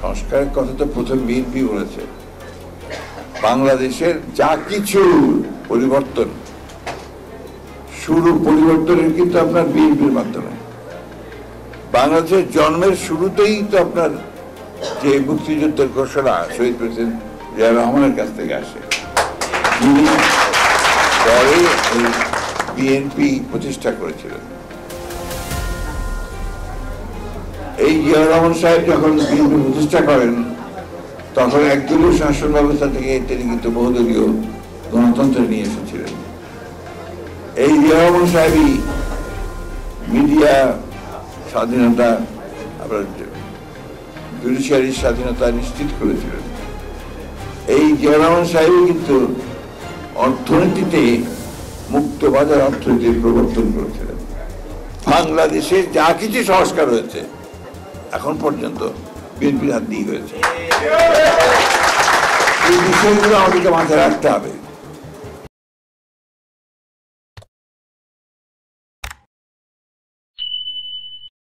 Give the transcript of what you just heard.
সংস্কারের কথা তো প্রথম বিএনপি বলেছে। বাংলাদেশের যা কিছু পরিবর্তন, শুরু পরিবর্তনের কিন্তু আপনার বিএনপির মাধ্যমে। বাংলাদেশের জন্মের শুরুতেই তো আপনার যে মুক্তিযুদ্ধের ঘোষণা শহীদ প্রেসিডেন্ট জিয়া রহমানের কাছ থেকে আসে, যিনি পরে এই বিএনপি প্রতিষ্ঠা করেছিলেন। এই জিয়া রহমান সাহেব যখন বিএনপি প্রতিষ্ঠা করেন, তখন একদলীয় শাসন ব্যবস্থা থেকে তিনি কিন্তু বহুদলীয় গণতন্ত্র নিয়ে এসেছিলেন। এই জিয়া রহমান সাহেবই মিডিয়া স্বাধীনতা, আপনার জুডিশিয়ারির স্বাধীনতা নিশ্চিত করেছিলেন। এই জিয়া রহমান সাহেবই কিন্তু অর্থনীতিতে মুক্ত বাজার অর্থনীতির প্রবর্তন করেছিলেন। বাংলাদেশে যা কিছু সংস্কার হয়েছে এখন পর্যন্ত বিএনপির হাত দিয়ে হয়েছে। এই বিষয়গুলো আমাদেরকে মাথায় রাখতে হবে।